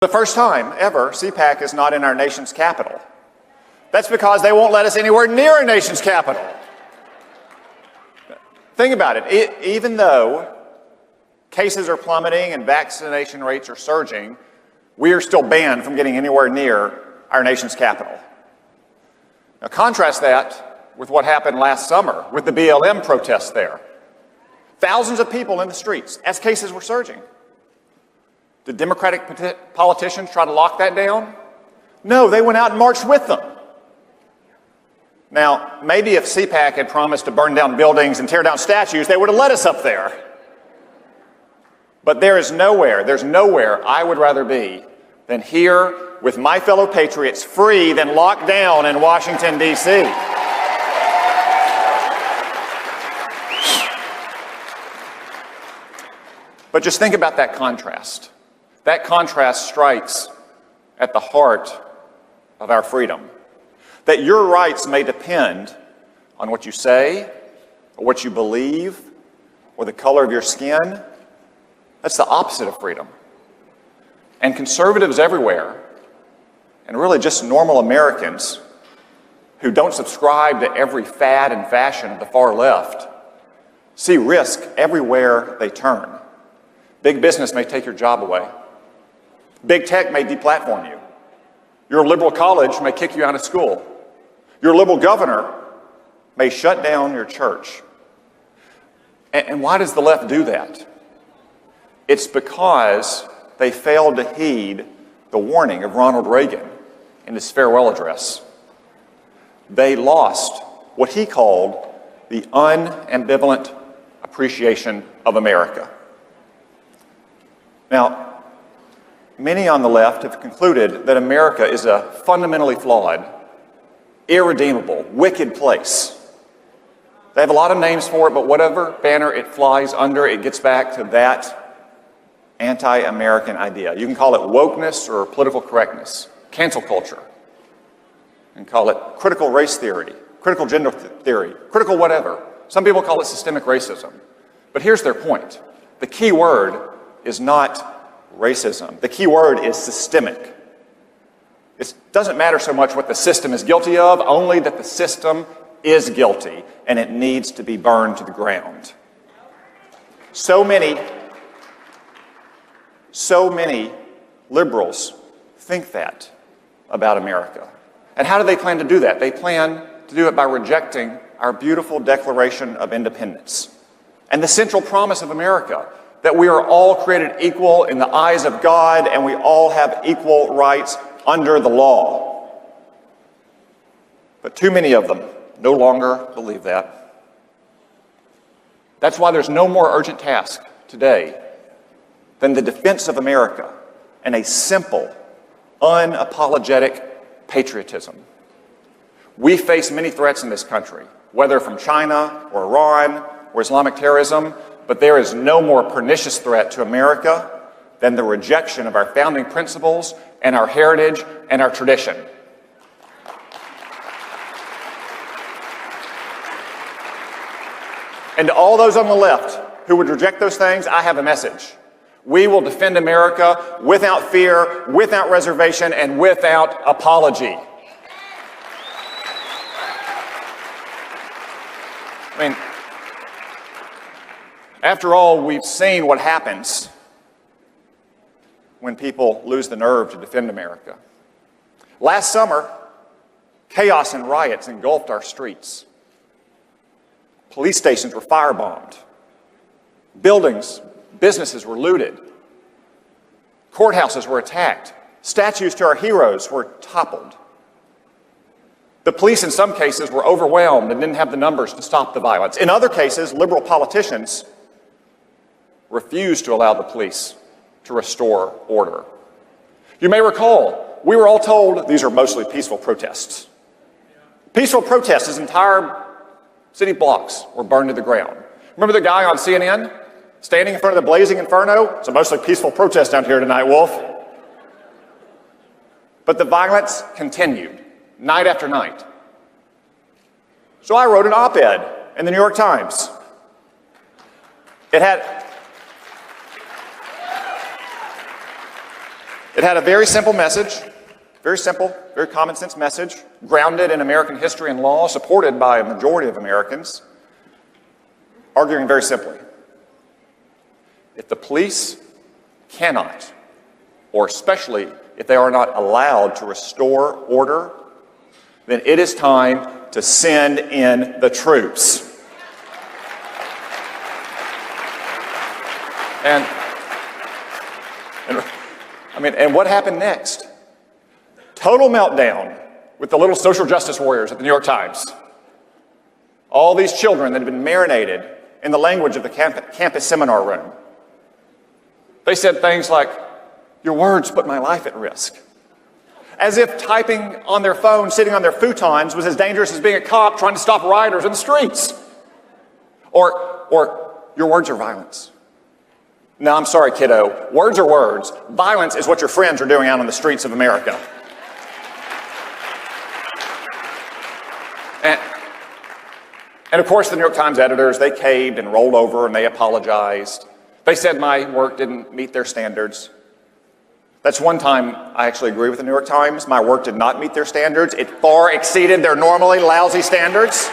The first time ever, CPAC is not in our nation's capital. That's because they won't let us anywhere near our nation's capital. Think about it. Even though cases are plummeting and vaccination rates are surging, we are still banned from getting anywhere near our nation's capital. Now contrast that with what happened last summer with the BLM protests there. Thousands of people in the streets as cases were surging. Did Democratic politicians try to lock that down? No, they went out and marched with them. Now, maybe if CPAC had promised to burn down buildings and tear down statues, they would have let us up there. But there's nowhere I would rather be than here with my fellow patriots, free than locked down in Washington, D.C. But just think about that contrast. That contrast strikes at the heart of our freedom. That your rights may depend on what you say, or what you believe, or the color of your skin. That's the opposite of freedom. And conservatives everywhere, and really just normal Americans who don't subscribe to every fad and fashion of the far left, see risk everywhere they turn. Big business may take your job away. Big tech may deplatform you. Your liberal college may kick you out of school. Your liberal governor may shut down your church. And why does the left do that? It's because they failed to heed the warning of Ronald Reagan in his farewell address. They lost what he called the unambivalent appreciation of America. Now, many on the left have concluded that America is a fundamentally flawed, irredeemable, wicked place. They have a lot of names for it, but whatever banner it flies under, it gets back to that anti-American idea. You can call it wokeness or political correctness, cancel culture. You can call it critical race theory, critical gender theory, critical whatever. Some people call it systemic racism. But here's their point. The key word is not racism. The key word is systemic. It doesn't matter so much what the system is guilty of, only that the system is guilty and it needs to be burned to the ground. So many liberals think that about America. And how do they plan to do that? They plan to do it by rejecting our beautiful Declaration of Independence and the central promise of America, that we are all created equal in the eyes of God and we all have equal rights under the law. But too many of them no longer believe that. That's why there's no more urgent task today than the defense of America and a simple, unapologetic patriotism. We face many threats in this country, whether from China or Iran or Islamic terrorism, but there is no more pernicious threat to America than the rejection of our founding principles and our heritage and our tradition. And to all those on the left who would reject those things, I have a message. We will defend America without fear, without reservation, and without apology. I mean, after all, we've seen what happens when people lose the nerve to defend America. Last summer, chaos and riots engulfed our streets. Police stations were firebombed. Buildings, businesses were looted. Courthouses were attacked. Statues to our heroes were toppled. The police, in some cases, were overwhelmed and didn't have the numbers to stop the violence. In other cases, liberal politicians refused to allow the police to restore order. You may recall, we were all told these are mostly peaceful protests. Peaceful protests, as entire city blocks were burned to the ground. Remember the guy on CNN standing in front of the blazing inferno? It's a mostly peaceful protest down here tonight, Wolf. But the violence continued, night after night. So I wrote an op-ed in the New York Times. It It had a very simple message, very simple, very common sense message, grounded in American history and law, supported by a majority of Americans, arguing very simply, if the police cannot, or especially if they are not allowed to restore order, then it is time to send in the troops. And what happened next? Total meltdown with the little social justice warriors at the New York Times. All these children that had been marinated in the language of the campus seminar room. They said things like, "Your words put my life at risk." As if typing on their phone, sitting on their futons, was as dangerous as being a cop trying to stop rioters in the streets. Or "Your words are violence." No, I'm sorry, kiddo. Words are words. Violence is what your friends are doing out on the streets of America. And of course, the New York Times editors, they caved and rolled over and they apologized. They said my work didn't meet their standards. That's one time I actually agree with the New York Times. My work did not meet their standards. It far exceeded their normally lousy standards.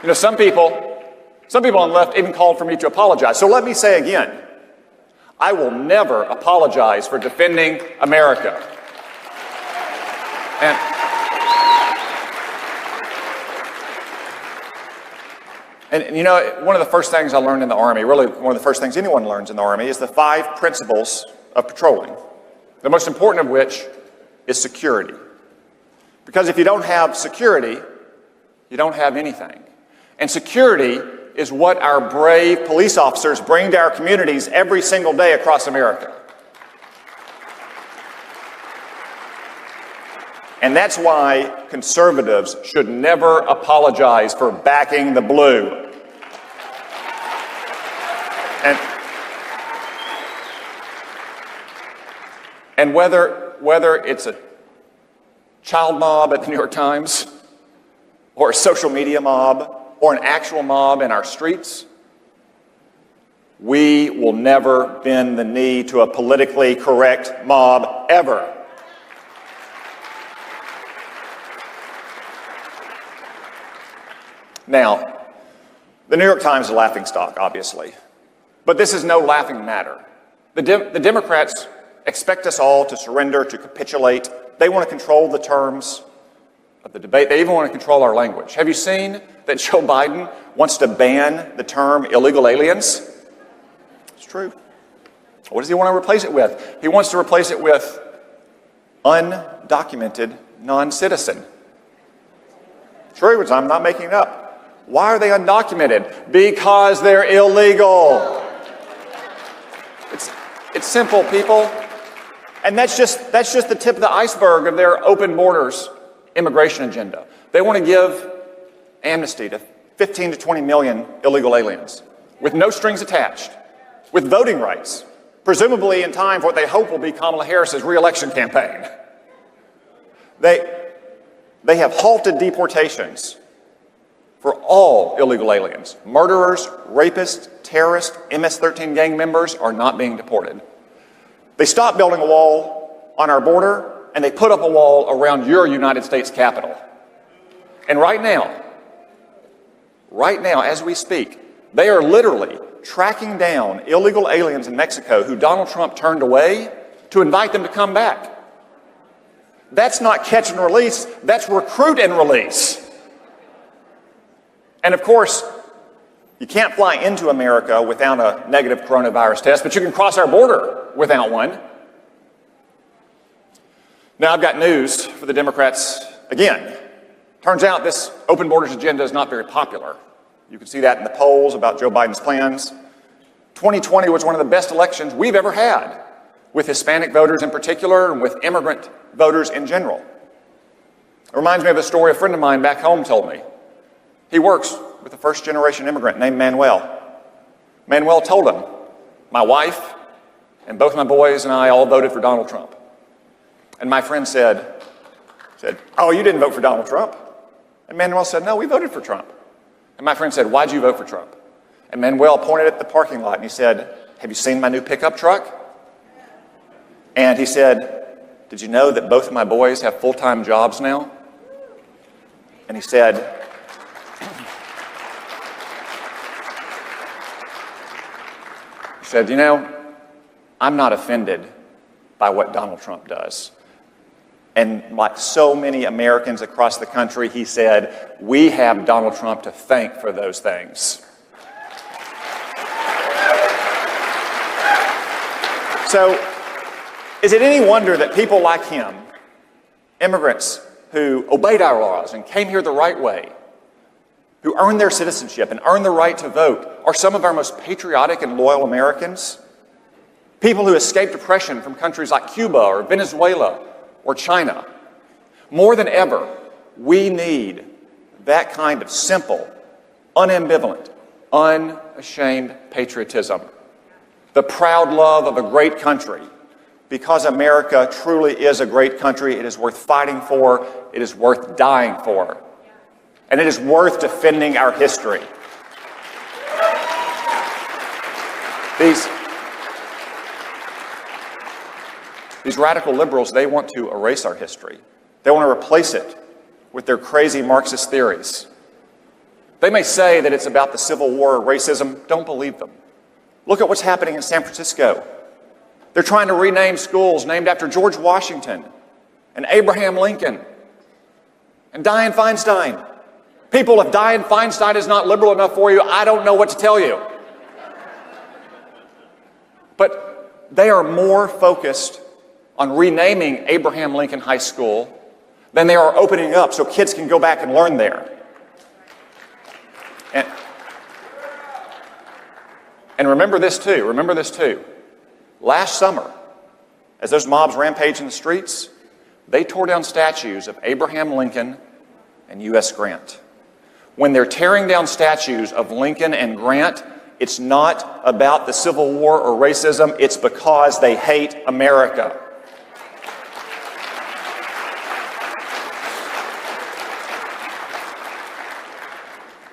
You know, some people on the left even called for me to apologize. So let me say again, I will never apologize for defending America. And you know, one of the first things I learned in the Army, really one of the first things anyone learns in the Army, is the 5 principles of patrolling, the most important of which is security. Because if you don't have security, you don't have anything. And security is what our brave police officers bring to our communities every single day across America. And that's why conservatives should never apologize for backing the blue. And whether it's a child mob at the New York Times, or a social media mob, or an actual mob in our streets, we will never bend the knee to a politically correct mob ever. Now, the New York Times is a laughingstock, obviously, but this is no laughing matter. The Democrats expect us all to surrender, to capitulate. They want to control the terms of the debate. They even want to control our language. Have you seen that Joe Biden wants to ban the term illegal aliens? It's true. What does he want to replace it with? He wants to replace it with undocumented non-citizen. True, I'm not making it up. Why are they undocumented? Because they're illegal. It's simple, people. And that's just the tip of the iceberg of their open borders immigration agenda. They want to give amnesty to 15 to 20 million illegal aliens with no strings attached, with voting rights, presumably in time for what they hope will be Kamala Harris's re-election campaign. They have halted deportations for all illegal aliens. Murderers, rapists, terrorists, MS-13 gang members are not being deported. They stopped building a wall on our border, and they put up a wall around your United States Capitol. And right now, as we speak, they are literally tracking down illegal aliens in Mexico who Donald Trump turned away to invite them to come back. That's not catch and release, that's recruit and release. And of course, you can't fly into America without a negative coronavirus test, but you can cross our border without one. Now, I've got news for the Democrats again. Turns out this open borders agenda is not very popular. You can see that in the polls about Joe Biden's plans. 2020 was one of the best elections we've ever had, with Hispanic voters in particular and with immigrant voters in general. It reminds me of a story a friend of mine back home told me. He works with a first-generation immigrant named Manuel. Manuel told him, my wife and both my boys and I all voted for Donald Trump. And my friend said, oh, you didn't vote for Donald Trump? And Manuel said, no, we voted for Trump. And my friend said, why'd you vote for Trump? And Manuel pointed at the parking lot and he said, "Have you seen my new pickup truck?" And he said, "Did you know that both of my boys have full-time jobs now?" And he said, "You know, I'm not offended by what Donald Trump does." And like so many Americans across the country, he said, "We have Donald Trump to thank for those things." So, is it any wonder that people like him, immigrants who obeyed our laws and came here the right way, who earned their citizenship and earned the right to vote, are some of our most patriotic and loyal Americans? People who escaped oppression from countries like Cuba or Venezuela or China. More than ever, we need that kind of simple, unambivalent, unashamed patriotism. The proud love of a great country. Because America truly is a great country, it is worth fighting for, it is worth dying for, and it is worth defending our history. These radical liberals, they want to erase our history. They want to replace it with their crazy Marxist theories. They may say that it's about the Civil War or racism. Don't believe them. Look at what's happening in San Francisco. They're trying to rename schools named after George Washington and Abraham Lincoln and Dianne Feinstein. People, if Dianne Feinstein is not liberal enough for you, I don't know what to tell you. But they are more focused on renaming Abraham Lincoln High School than they are opening up so kids can go back and learn there. And remember this too. Last summer, as those mobs rampaged in the streets, they tore down statues of Abraham Lincoln and U.S. Grant. When they're tearing down statues of Lincoln and Grant, it's not about the Civil War or racism, it's because they hate America.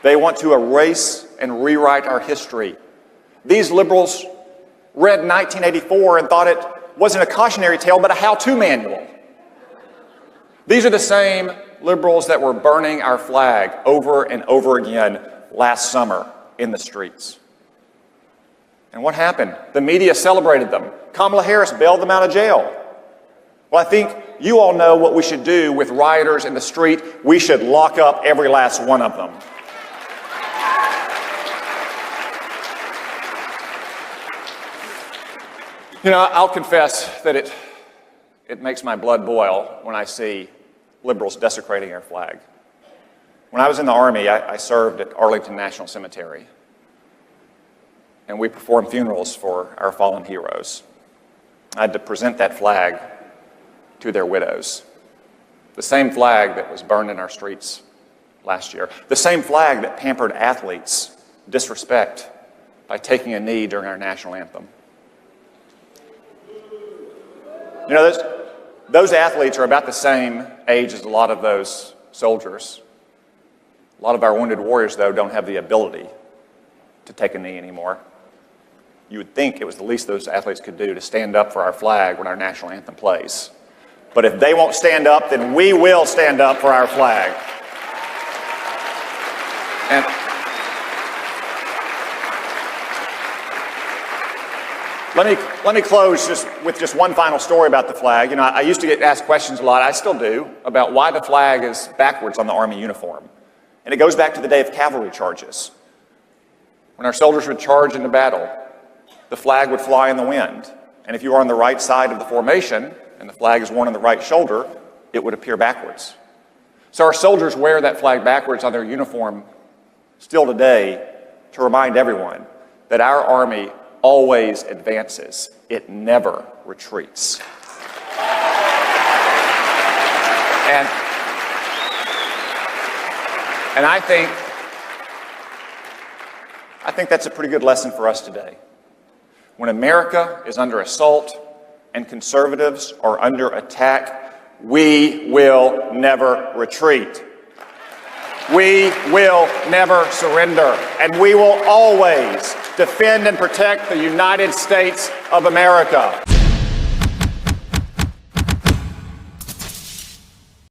They want to erase and rewrite our history. These liberals read 1984 and thought it wasn't a cautionary tale, but a how-to manual. These are the same liberals that were burning our flag over and over again last summer in the streets. And what happened? The media celebrated them. Kamala Harris bailed them out of jail. Well, I think you all know what we should do with rioters in the street. We should lock up every last one of them. You know, I'll confess that it makes my blood boil when I see liberals desecrating our flag. When I was in the Army, I served at Arlington National Cemetery, and we performed funerals for our fallen heroes. I had to present that flag to their widows. The same flag that was burned in our streets last year. The same flag that pampered athletes disrespect by taking a knee during our national anthem. You know, those athletes are about the same age as a lot of those soldiers. A lot of our wounded warriors, though, don't have the ability to take a knee anymore. You would think it was the least those athletes could do to stand up for our flag when our national anthem plays. But if they won't stand up, then we will stand up for our flag. And let me close with just one final story about the flag. You know, I used to get asked questions a lot, I still do, about why the flag is backwards on the Army uniform. And it goes back to the day of cavalry charges. When our soldiers would charge into battle, the flag would fly in the wind. And if you were on the right side of the formation, and the flag is worn on the right shoulder, it would appear backwards. So our soldiers wear that flag backwards on their uniform still today to remind everyone that our Army always advances. It never retreats. And I think that's a pretty good lesson for us today. When America is under assault and conservatives are under attack, we will never retreat. We will never surrender, and we will always defend and protect the United States of America.